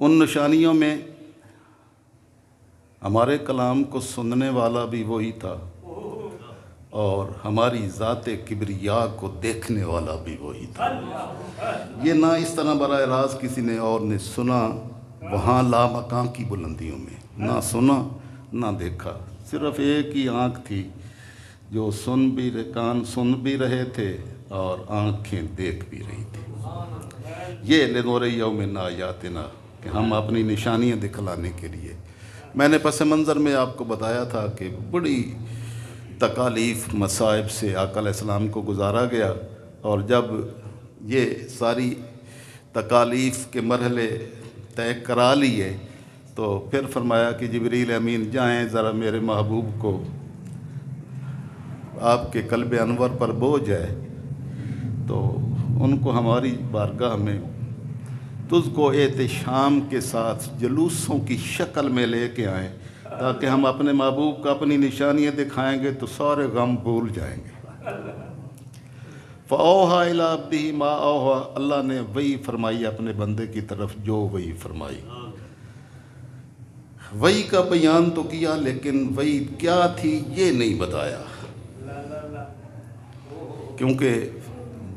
ان نشانیوں میں ہمارے کلام کو سننے والا بھی وہی تھا اور ہماری ذات کبریا کو دیکھنے والا بھی وہی تھا۔ یہ نہ اس طرح براہ راست کسی نے اور نے سنا وہاں لامکان کی بلندیوں میں، نہ سنا نہ دیکھا، صرف ایک ہی آنکھ تھی جو کان سن بھی رہے تھے اور آنکھیں دیکھ بھی رہی تھی۔ یہ لنور یوم آیاتنا کہ ہم اپنی نشانیاں دکھلانے کے لیے، میں نے پس منظر میں آپ کو بتایا تھا کہ بڑی تکالیف مصائب سے آقا علیہ السلام کو گزارا گیا، اور جب یہ ساری تکالیف کے مرحلے طے کرا لیے تو پھر فرمایا کہ جبریل امین جائیں ذرا میرے محبوب کو آپ کے قلب انور پر بوجھ ہے، تو ان کو ہماری بارگاہ میں تجھ کو احتشام کے ساتھ جلوسوں کی شکل میں لے کے آئیں تاکہ ہم اپنے محبوب کو اپنی نشانیاں دکھائیں گے تو سارے غم بھول جائیں گے۔ فَأَوْحَىٰ إِلَىٰ عَبْدِهِ مَا أَوْحَىٰ، اللہ نے وحی فرمائی اپنے بندے کی طرف جو وحی فرمائی۔ وحی کا بیان تو کیا لیکن وحی کیا تھی یہ نہیں بتایا، کیونکہ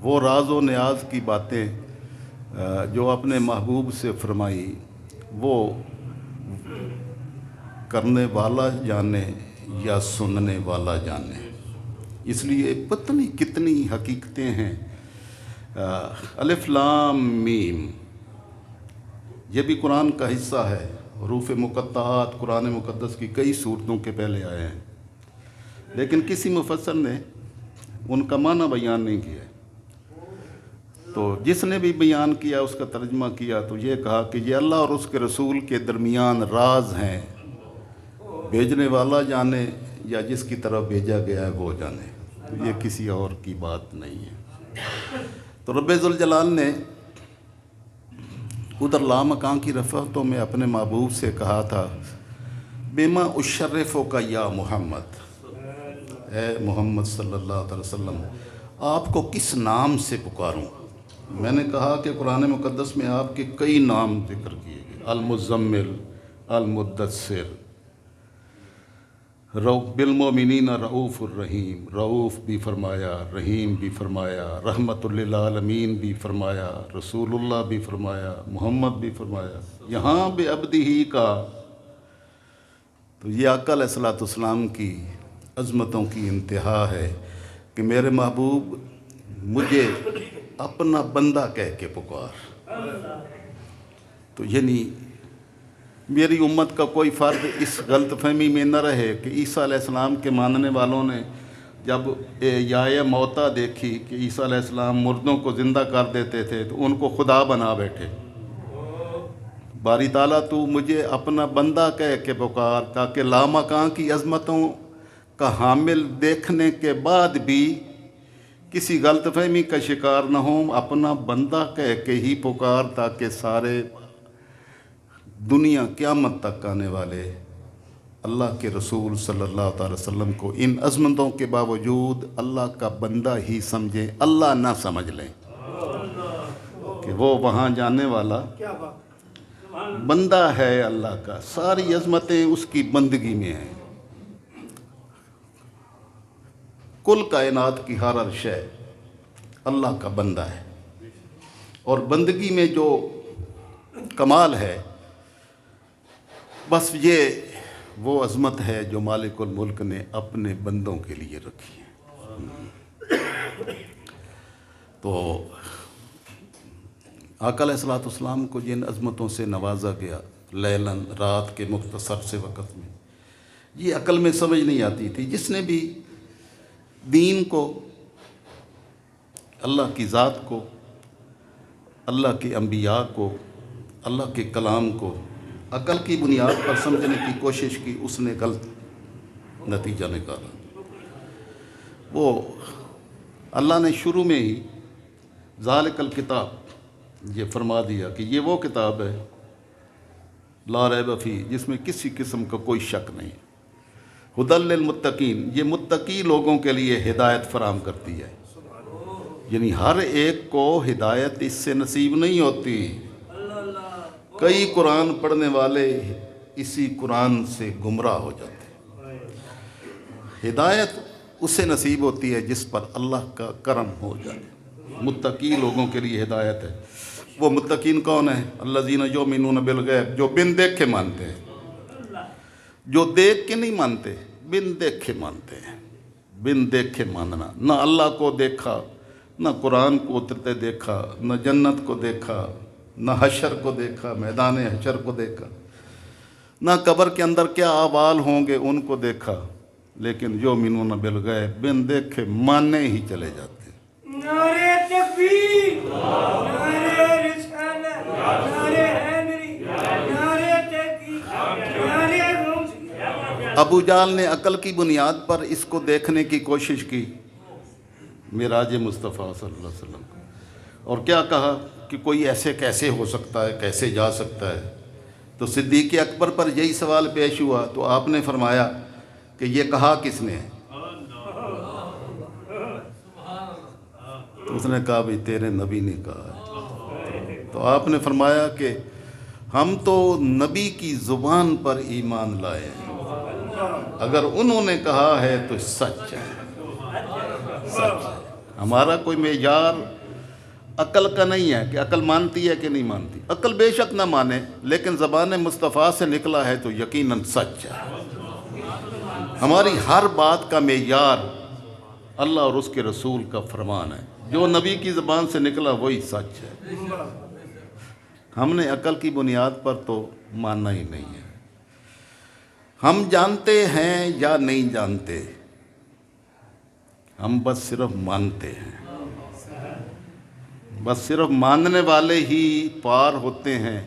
وہ راز و نیاز کی باتیں جو اپنے محبوب سے فرمائی وہ کرنے والا جانے یا سننے والا جانے، اس لیے پتہ نہیں کتنی حقیقتیں ہیں۔ الف لام میم یہ بھی قرآن کا حصہ ہے، حروف مقطعات قرآن مقدس کی کئی سورتوں کے پہلے آئے ہیں، لیکن کسی مفسر نے ان کا معنی بیان نہیں کیا۔ تو جس نے بھی بیان کیا اس کا ترجمہ کیا تو یہ کہا کہ یہ اللہ اور اس کے رسول کے درمیان راز ہیں، بھیجنے والا جانے یا جس کی طرف بھیجا گیا ہے وہ جانے، یہ کسی اور کی بات نہیں ہے۔ تو رب ذوالجلال نے ادھر لامکان کی رفعتوں میں اپنے محبوب سے کہا تھا بما اشرفو کا یا محمد، اے محمد صلی اللہ علیہ وسلم آپ کو کس نام سے پکاروں؟ میں نے کہا کہ قرآن مقدس میں آپ کے کئی نام ذکر کیے گئے، المزمل، المدثر، بالمؤمنین رؤوف الرحیم، رؤوف بھی فرمایا، رحیم بھی فرمایا، رحمت للعالمین بھی فرمایا، رسول اللہ بھی فرمایا، محمد بھی فرمایا، یہاں بے عبدہ کا۔ تو یہ آقا علیہ السلام کی عظمتوں کی انتہا ہے کہ میرے محبوب مجھے اپنا بندہ کہہ کے پکار۔ تو یعنی میری امت کا کوئی فرد اس غلط فہمی میں نہ رہے کہ عیسیٰ علیہ السلام کے ماننے والوں نے جب یا موتا دیکھی کہ عیسیٰ علیہ السلام مردوں کو زندہ کر دیتے تھے تو ان کو خدا بنا بیٹھے۔ باری تعالیٰ تو مجھے اپنا بندہ کہہ کے پکار تاکہ لامکان کی عظمتوں کا حامل دیکھنے کے بعد بھی کسی غلط فہمی کا شکار نہ ہوں، اپنا بندہ کہہ کے ہی پکار تاکہ سارے دنیا قیامت تک آنے والے اللہ کے رسول صلی اللہ تعالی وسلم کو ان عظمتوں کے باوجود اللہ کا بندہ ہی سمجھیں، اللہ نہ سمجھ لیں کہ وہ وہاں جانے والا بندہ ہے اللہ کا، ساری عظمتیں اس کی بندگی میں ہیں۔ کل کائنات کی ہر شے اللہ کا بندہ ہے، اور بندگی میں جو کمال ہے بس یہ وہ عظمت ہے جو مالک الملک نے اپنے بندوں کے لیے رکھی ہے۔ تو آقا علیہ السلام کو جن عظمتوں سے نوازا گیا لیلاً، رات کے مختصر سے وقت میں، یہ عقل میں سمجھ نہیں آتی تھی۔ جس نے بھی دین کو، اللہ کی ذات کو، اللہ کے انبیاء کو، اللہ کے کلام کو عقل کی بنیاد پر سمجھنے کی کوشش کی، اس نے غلط نتیجہ نکالا۔ وہ اللہ نے شروع میں ہی ذالک الکتاب یہ فرما دیا کہ یہ وہ کتاب ہے لا ریب فیہ، جس میں کسی قسم کا کوئی شک نہیں، ھدی للمتقین، یہ متقی لوگوں کے لیے ہدایت فراہم کرتی ہے۔ یعنی ہر ایک کو ہدایت اس سے نصیب نہیں ہوتی، کئی قرآن پڑھنے والے اسی قرآن سے گمراہ ہو جاتے ہیں۔ ہدایت اسے نصیب ہوتی ہے جس پر اللہ کا کرم ہو جائے۔ متقی لوگوں کے لیے ہدایت ہے۔ وہ متقین کون ہیں؟ الذین یؤمنون بالغیب، جو بن دیکھے مانتے ہیں، جو دیکھ کے نہیں مانتے، بن دیکھے مانتے ہیں۔ بن دیکھے ماننا، نہ اللہ کو دیکھا، نہ قرآن کو اترتے دیکھا، نہ جنت کو دیکھا، نہ حشر کو دیکھا، میدان حشر کو دیکھا، نہ قبر کے اندر کیا احوال ہوں گے ان کو دیکھا، لیکن یؤمنون بالغیب، بن دیکھے ماننے ہی چلے جاتے ہیں۔ نعرہ تکبیر، نعرہ رسالت، نعرہ حیدری، نعرہ تحقیق، نعرہ غوثیہ۔ ابو جہل نے عقل کی بنیاد پر اس کو دیکھنے کی کوشش کی، معراج مصطفیٰ صلی اللہ علیہ وسلم کو، اور کیا کہا کہ کوئی ایسے کیسے ہو سکتا ہے، کیسے جا سکتا ہے؟ تو صدیق اکبر پر یہی سوال پیش ہوا تو آپ نے فرمایا کہ یہ کہا کس نے؟ تو اس نے کہا بھئی تیرے نبی نے کہا ہے۔ تو آپ نے فرمایا کہ ہم تو نبی کی زبان پر ایمان لائے ہیں، اگر انہوں نے کہا ہے تو سچ ہے، سچ ہے۔ ہمارا کوئی معیار عقل کا نہیں ہے کہ عقل مانتی ہے کہ نہیں مانتی۔ عقل بے شک نہ مانے، لیکن زبان مصطفیٰ سے نکلا ہے تو یقیناً سچ ہے۔ ہماری ہر بات کا معیار اللہ اور اس کے رسول کا فرمان ہے، جو نبی کی زبان سے نکلا وہی سچ ہے۔ ہم نے عقل کی بنیاد پر تو ماننا ہی نہیں ہے۔ ہم جانتے ہیں یا نہیں جانتے، ہم بس صرف مانتے ہیں۔ بس صرف ماننے والے ہی پار ہوتے ہیں،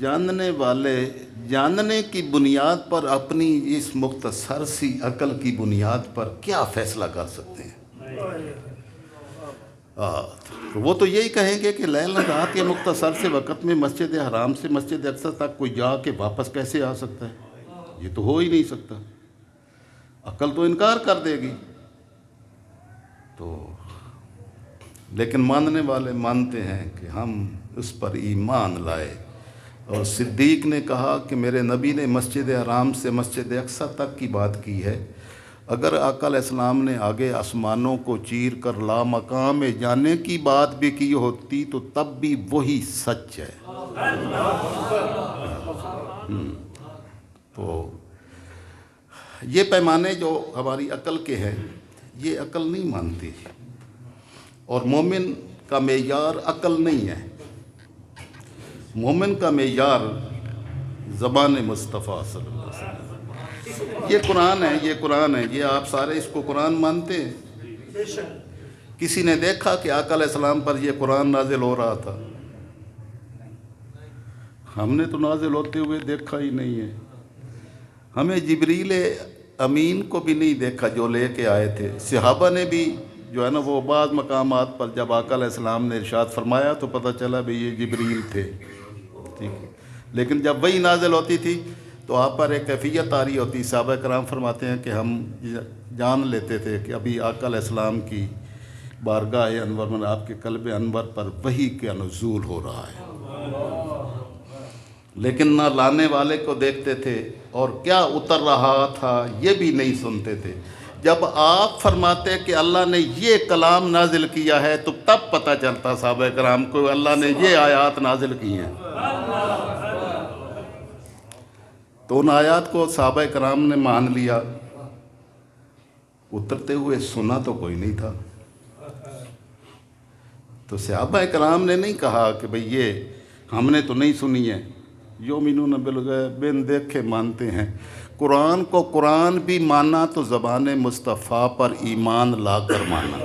جاننے والے جاننے کی بنیاد پر اپنی اس مختصر سی عقل کی بنیاد پر کیا فیصلہ کر سکتے ہیں؟ تو وہ تو یہی کہیں گے کہ لیل رات کے مختصر سے وقت میں مسجد حرام سے مسجد اقصی تک کوئی جا کے واپس کیسے آ سکتا ہے؟ یہ تو ہو ہی نہیں سکتا۔ عقل تو انکار کر دے گی۔ تو لیکن ماننے والے مانتے ہیں کہ ہم اس پر ایمان لائے۔ اور صدیق نے کہا کہ میرے نبی نے مسجد حرام سے مسجد اقصی تک کی بات کی ہے، اگر آقا علیہ السلام نے آگے آسمانوں کو چیر کر لامقام جانے کی بات بھی کی ہوتی تو تب بھی وہی سچ ہے۔ تو یہ پیمانے جو ہماری عقل کے ہیں، یہ عقل نہیں مانتی، اور مومن کا معیار عقل نہیں ہے۔ مومن کا معیار زبان مصطفیٰ صلی اللہ علیہ وسلم۔ یہ قرآن ہے، یہ قرآن ہے، یہ آپ سارے اس کو قرآن مانتے ہیں؟ کسی نے دیکھا کہ آقا علیہ السلام پر یہ قرآن نازل ہو رہا تھا؟ ہم نے تو نازل ہوتے ہوئے دیکھا ہی نہیں ہے۔ ہمیں جبریل امین کو بھی نہیں دیکھا جو لے کے آئے تھے۔ صحابہ نے بھی جو ہے نا، وہ بعض مقامات پر جب آقا علیہ السلام نے ارشاد فرمایا تو پتہ چلا بھی یہ جبریل تھے، ٹھیک ہے۔ لیکن جب وہی نازل ہوتی تھی تو آپ پر ایک کیفیت آ رہی ہوتی۔ صحابہ کرام فرماتے ہیں کہ ہم جان لیتے تھے کہ ابھی آقا علیہ السلام کی بارگاہ انور میں، آپ کے قلب انور پر وحی کا نزول ہو رہا ہے، لیکن نہ لانے والے کو دیکھتے تھے اور کیا اتر رہا تھا یہ بھی نہیں سنتے تھے۔ جب آپ فرماتے کہ اللہ نے یہ کلام نازل کیا ہے تو تب پتہ چلتا صحابہ کرام کو اللہ نے یہ آیات نازل کی ہیں۔ تو ان آیات کو صحابہ کرام نے مان لیا، اترتے ہوئے سنا تو کوئی نہیں تھا۔ تو صحابہ کرام نے نہیں کہا کہ بھئی یہ ہم نے تو نہیں سنی ہے۔ یؤمنون بالغیب، بن دیکھے مانتے ہیں۔ قرآن کو قرآن بھی مانا تو زبان مصطفیٰ پر ایمان لا کر مانا،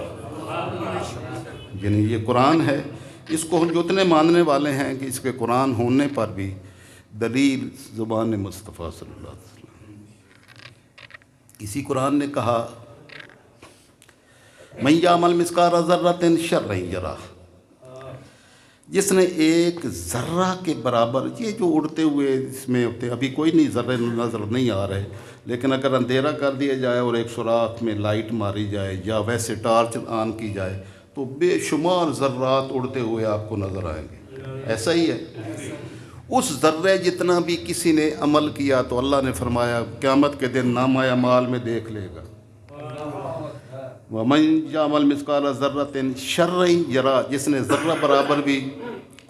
یعنی یہ قرآن ہے، اس کو جتنے ماننے والے ہیں کہ اس کے قرآن ہونے پر بھی دلیل زبان مصطفیٰ صلی اللہ علیہ وسلم۔ اسی قرآن نے کہا من یعمل مثقال ذرۃ شرا یرہ، جس نے ایک ذرہ کے برابر، یہ جو اڑتے ہوئے اس میں ہوتے ابھی کوئی نہیں ذرے نظر نہیں آ رہے، لیکن اگر اندھیرا کر دیا جائے اور ایک سوراخ میں لائٹ ماری جائے یا ویسے ٹارچ آن کی جائے تو بے شمار ذرات اڑتے ہوئے آپ کو نظر آئیں گے۔ ایسا ہی ہے، اس ذرے جتنا بھی کسی نے عمل کیا تو اللہ نے فرمایا قیامت کے دن نامہ اعمال میں دیکھ لے گا. وَمَنْ يَعْمَلْ مِثْقَالَ ذَرَّةٍ شَرًّا يَرَهُ, جس نے ذرہ برابر بھی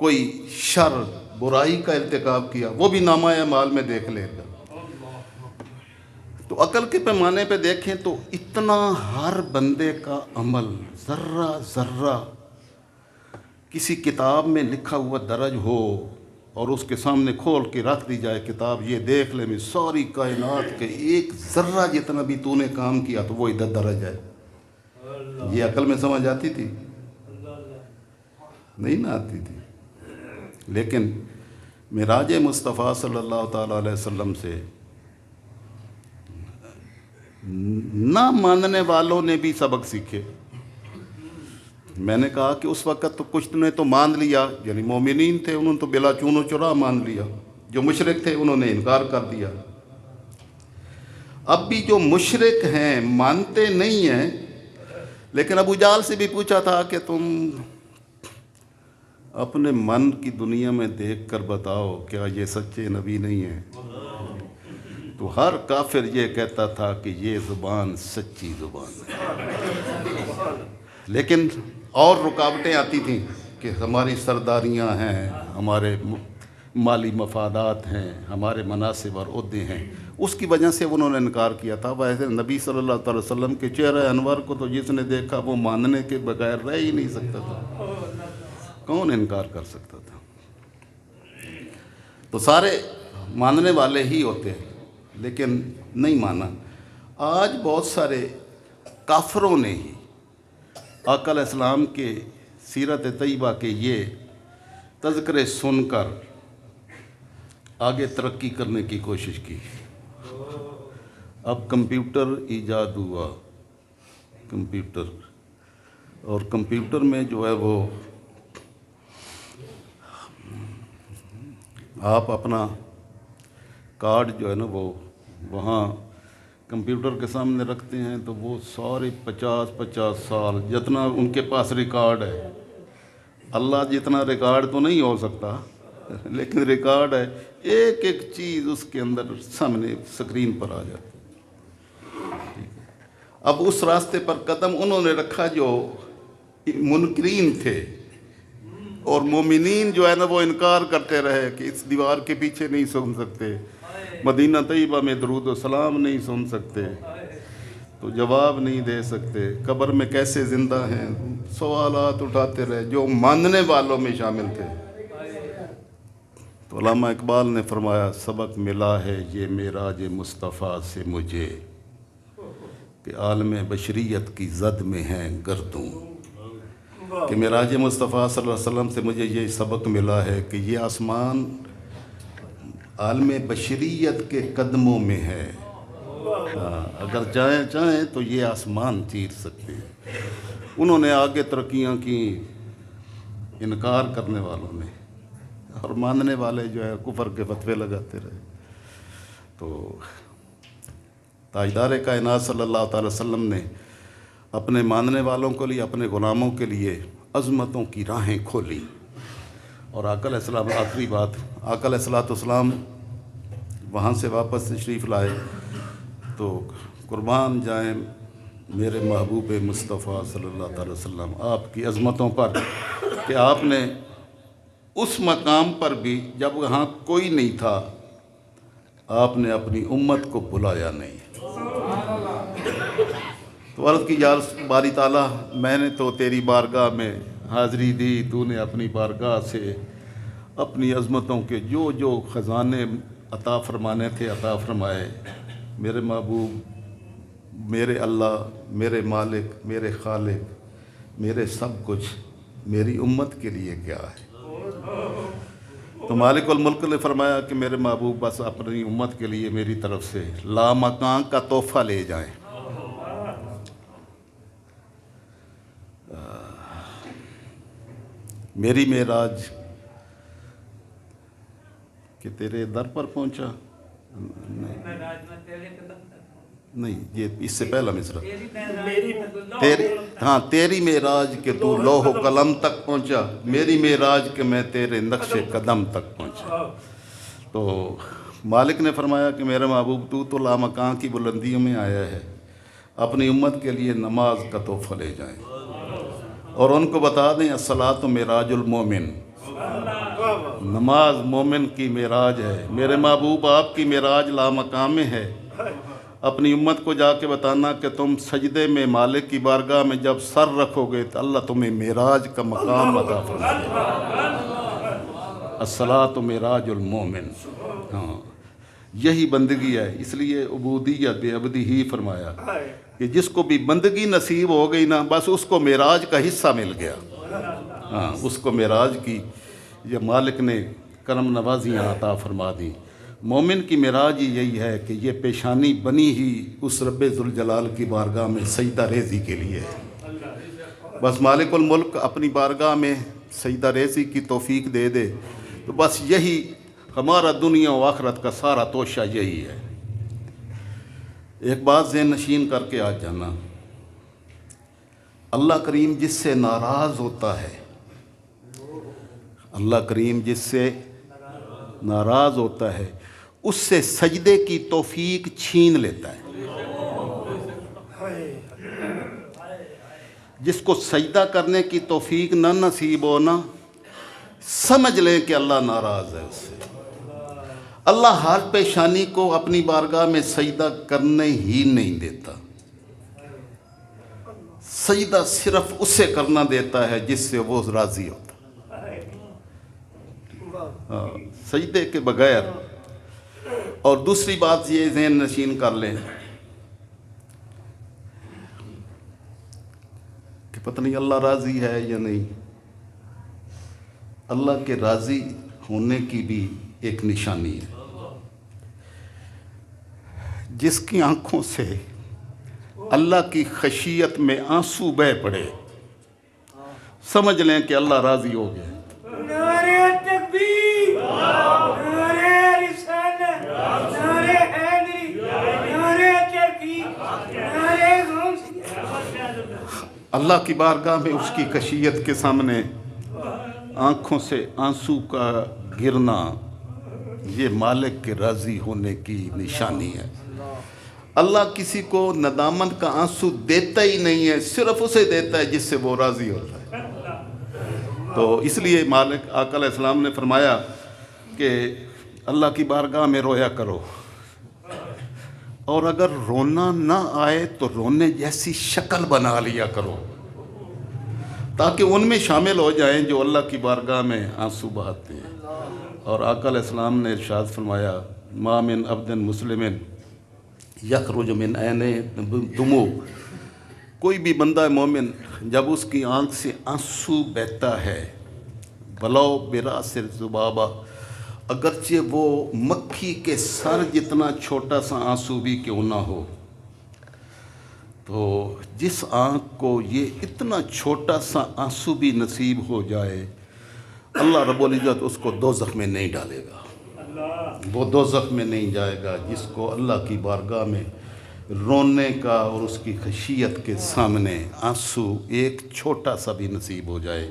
کوئی شر برائی کا ارتکاب کیا وہ بھی نامہ اعمال میں دیکھ لے گا. تو عقل کے پیمانے پہ دیکھیں تو اتنا ہر بندے کا عمل ذرہ ذرہ کسی کتاب میں لکھا ہوا درج ہو اور اس کے سامنے کھول کے رکھ دی جائے کتاب, یہ دیکھ لے میں ساری کائنات کے ایک ذرہ جتنا بھی تو نے کام کیا تو وہ ادھر درج ہے. یہ عقل میں سمجھ آتی تھی؟ نہیں نہ آتی تھی. لیکن معراج مصطفیٰ صلی اللہ تعالیٰ علیہ وسلم سے نہ ماننے والوں نے بھی سبق سیکھے. میں نے کہا کہ اس وقت تو کچھ نے تو مان لیا, یعنی مومنین تھے انہوں نے تو بلا چون و چرا مان لیا, جو مشرک تھے انہوں نے انکار کر دیا. اب بھی جو مشرک ہیں مانتے نہیں ہیں, لیکن ابو جہل سے بھی پوچھا تھا کہ تم اپنے من کی دنیا میں دیکھ کر بتاؤ کیا یہ سچے نبی نہیں ہیں؟ تو ہر کافر یہ کہتا تھا کہ یہ زبان سچی زبان ہے. لیکن اور رکاوٹیں آتی تھیں کہ ہماری سرداریاں ہیں, ہمارے مالی مفادات ہیں, ہمارے مناصب اور عہدے ہیں, اس کی وجہ سے انہوں نے انکار کیا تھا. ویسے نبی صلی اللہ علیہ وسلم کے چہرہ انور کو تو جس نے دیکھا وہ ماننے کے بغیر رہ ہی نہیں سکتا تھا. کون انکار کر سکتا تھا؟ تو سارے ماننے والے ہی ہوتے لیکن نہیں مانا. آج بہت سارے کافروں نے ہی آقا علیہ السلام کے سیرت طیبہ کے یہ تذکرے سن کر آگے ترقی کرنے کی کوشش کی. اب کمپیوٹر ایجاد ہوا, کمپیوٹر, اور کمپیوٹر میں جو ہے وہ آپ اپنا کارڈ جو ہے نا وہ وہاں کمپیوٹر کے سامنے رکھتے ہیں تو وہ سارے 50 سال جتنا ان کے پاس ریکارڈ ہے, اللہ جتنا ریکارڈ تو نہیں ہو سکتا لیکن ریکارڈ ہے, ایک ایک چیز اس کے اندر سامنے سکرین پر آ جاتی. اب اس راستے پر قدم انہوں نے رکھا جو منکرین تھے, اور مومنین جو ہے نا وہ انکار کرتے رہے کہ اس دیوار کے پیچھے نہیں سن سکتے, مدینہ طیبہ میں درود و سلام نہیں سن سکتے, تو جواب نہیں دے سکتے, قبر میں کیسے زندہ ہیں, سوالات اٹھاتے رہے جو ماننے والوں میں شامل تھے. تو علامہ اقبال نے فرمایا سبق ملا ہے یہ معراج مصطفیٰ سے مجھے کہ عالم بشریت کی زد میں ہیں گردوں. کہ معراج مصطفیٰ صلی اللہ علیہ وسلم سے مجھے یہ سبق ملا ہے کہ یہ آسمان عالم بشریت کے قدموں میں ہے. اگر چاہیں تو یہ آسمان چیر سکتے ہیں. انہوں نے آگے ترقیاں کی, انکار کرنے والوں نے, اور ماننے والے جو ہے کفر کے فتوے لگاتے رہے. تو تاجدار کائنات صلی اللہ تعالی وسلم نے اپنے ماننے والوں کے لیے, اپنے غلاموں کے لیے عظمتوں کی راہیں کھولی. اور آقا علیہ السلام, آخری بات, آقا علیہ السلام وہاں سے واپس تشریف لائے تو قربان جائیں میرے محبوب مصطفیٰ صلی اللہ تعالی وسلم آپ کی عظمتوں پر کہ آپ نے اس مقام پر بھی جب وہاں کوئی نہیں تھا آپ نے اپنی امت کو بلایا نہیں. تو عرض کی یا باری تعالیٰ میں نے تو تیری بارگاہ میں حاضری دی, تو نے اپنی بارگاہ سے اپنی عظمتوں کے جو جو خزانے عطا فرمانے تھے عطا فرمائے. میرے محبوب, میرے اللہ, میرے مالک, میرے خالق, میرے سب کچھ میری امت کے لیے کیا ہے؟ تو مالک الملک نے فرمایا کہ میرے محبوب بس اپنی امت کے لیے میری طرف سے لامکان کا تحفہ لے جائیں. میری معراج کہ تیرے در پر پہنچا, نہیں، یہ اس سے پہلا مصرع، میری تیری معراج کہ تو لوح و قلم تک پہنچا، میری معراج کہ میں تیرے نقش قدم تک پہنچا۔ تو مالک نے فرمایا کہ میرے محبوب تو لامکان کی بلندیوں میں آیا ہے، اپنی امت کے لیے نماز کا تحفہ لے جائیں اور ان کو بتا دیں الصلاۃ معراج المومن، نماز مومن کی معراج ہے۔ میرے محبوب آپ کی معراج لامقام میں ہے، اپنی امت کو جا کے بتانا کہ تم سجدے میں مالک کی بارگاہ میں جب سر رکھو گے تو اللہ تمہیں معراج کا مقام عطا فرمائے گا۔ الصلاۃ معراج المومن، ہاں یہی بندگی ہے۔ اس لیے عبودیت بے عبدی ہی فرمایا کہ جس کو بھی بندگی نصیب ہو گئی نا، بس اس کو معراج کا حصہ مل گیا۔ ہاں، اس کو معراج کی یہ مالک نے کرم نوازیاں عطا فرما دی۔ مومن کی معراج ہی یہی ہے کہ یہ پیشانی بنی ہی اس رب ذوالجلال کی بارگاہ میں سجدہ ریزی کے لیے ہے۔ بس مالک الملک اپنی بارگاہ میں سجدہ ریزی کی توفیق دے دے تو بس یہی ہمارا دنیا و آخرت کا سارا توشہ یہی ہے۔ ایک بات ذہن نشین کر کے آج جانا، اللہ کریم جس سے ناراض ہوتا ہے، اللہ کریم جس سے ناراض ہوتا ہے اس سے سجدے کی توفیق چھین لیتا ہے۔ جس کو سجدہ کرنے کی توفیق نہ نصیب ہونا، سمجھ لیں کہ اللہ ناراض ہے اس سے۔ اللہ ہر پیشانی کو اپنی بارگاہ میں سجدہ کرنے ہی نہیں دیتا، سجدہ صرف اسے کرنا دیتا ہے جس سے وہ راضی ہوتا ہے۔ سجدے کے بغیر۔ اور دوسری بات یہ ذہن نشین کر لیں کہ پتہ نہیں اللہ راضی ہے یا نہیں۔ اللہ کے راضی ہونے کی بھی ایک نشانی ہے۔ جس کی آنکھوں سے اللہ کی خشیت میں آنسو بہہ پڑے، سمجھ لیں کہ اللہ راضی ہو گیا۔ نعرہ تکبیر، نعرہ رسالت، نعرہ حیدری، نعرہ تحقیق، نعرہ غوثیہ۔ اللہ کی بارگاہ میں اس کی خشیت کے سامنے آنکھوں سے آنسو کا گرنا، یہ مالک کے راضی ہونے کی نشانی ہے۔ اللہ کسی کو ندامت کا آنسو دیتا ہی نہیں ہے، صرف اسے دیتا ہے جس سے وہ راضی ہوتا ہے۔ تو اس لیے مالک آقا علیہ السلام نے فرمایا کہ اللہ کی بارگاہ میں رویا کرو، اور اگر رونا نہ آئے تو رونے جیسی شکل بنا لیا کرو تاکہ ان میں شامل ہو جائیں جو اللہ کی بارگاہ میں آنسو بہاتے ہیں۔ اور آقا علیہ السلام نے ارشاد فرمایا ما من عبد مسلم یخرج من عینہ دموع، کوئی بھی بندہ مومن جب اس کی آنکھ سے آنسو بہتا ہے، بلو براس ذبابہ، اگرچہ وہ مکھی کے سر جتنا چھوٹا سا آنسو بھی کیوں نہ ہو، تو جس آنکھ کو یہ اتنا چھوٹا سا آنسو بھی نصیب ہو جائے، اللہ رب العزت اس کو دوزخ میں نہیں ڈالے گا، وہ دوزخ میں نہیں جائے گا۔ جس کو اللہ کی بارگاہ میں رونے کا اور اس کی خشیت کے سامنے آنسو ایک چھوٹا سا بھی نصیب ہو جائے،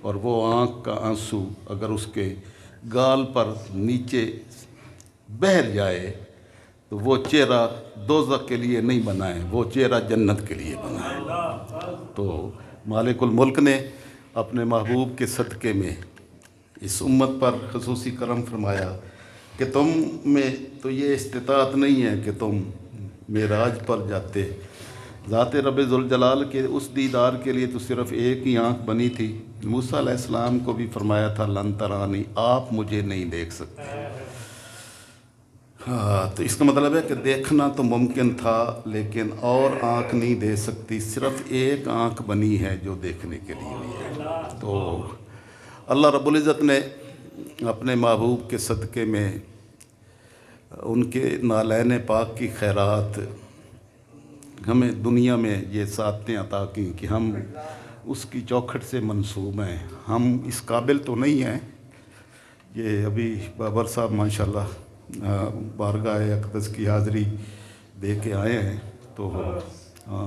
اور وہ آنکھ کا آنسو اگر اس کے گال پر نیچے بہر جائے تو وہ چہرہ دوزخ کے لیے نہیں بنا ہے، وہ چہرہ جنت کے لیے بنا ہے۔ تو مالک الملک نے اپنے محبوب کے صدقے میں اس امت پر خصوصی کرم فرمایا کہ تم میں تو یہ استطاعت نہیں ہے کہ تم معراج پر جاتے، ذات رب ذوالجلال کے اس دیدار کے لیے تو صرف ایک ہی آنکھ بنی تھی۔ موسیٰ علیہ السلام کو بھی فرمایا تھا لن ترانی، آپ مجھے نہیں دیکھ سکتے۔ ہاں، تو اس کا مطلب ہے کہ دیکھنا تو ممکن تھا لیکن اور آنکھ نہیں دے سکتی، صرف ایک آنکھ بنی ہے جو دیکھنے کے لیے ہوئی ہے۔ تو اللہ رب العزت نے اپنے محبوب کے صدقے میں ان کے نالین پاک کی خیرات ہمیں دنیا میں یہ سعادتیں عطا کی کہ ہم اس کی چوکھٹ سے منسوب ہیں۔ ہم اس قابل تو نہیں ہیں، یہ ابھی بابر صاحب ماشاءاللہ بارگاہ اقدس کی حاضری دے کے آئے ہیں تو ہاں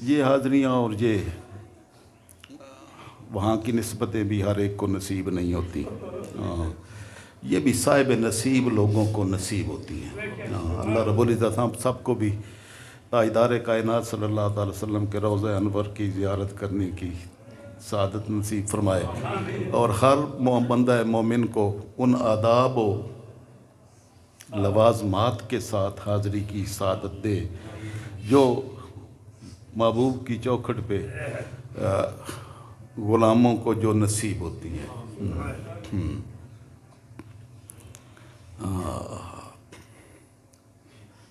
یہ حاضریاں اور یہ وہاں کی نسبتیں بھی ہر ایک کو نصیب نہیں ہوتی، ہاں یہ بھی صاحب نصیب لوگوں کو نصیب ہوتی ہیں۔ ہاں اللہ رب العزت ہم سب کو بھی تاجدار کائنات صلی اللہ تعالی وسلم کے روضہ انور کی زیارت کرنے کی سعادت نصیب فرمائے، اور ہر بندہ مومن کو ان آداب و لوازمات کے ساتھ حاضری کی سعادت دے جو محبوب کی چوکھٹ پہ غلاموں کو جو نصیب ہوتی ہیں۔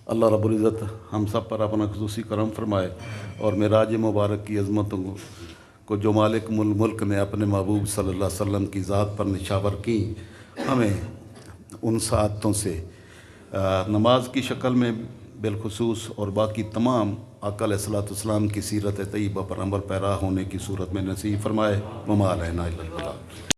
اللہ رب العزت ہم سب پر اپنا خصوصی کرم فرمائے، اور معراج مبارک کی عظمتوں کو جو مالک ملک نے اپنے محبوب صلی اللہ علیہ وسلم کی ذات پر نشاور کی، ہمیں ان سعادتوں سے نماز کی شکل میں بالخصوص اور باقی تمام آقا علیہ الصلوۃ والسلام کی سیرت طیبہ پر عمل پیرا ہونے کی صورت میں نصیب فرمائے۔ وما علینا الا البلاغ۔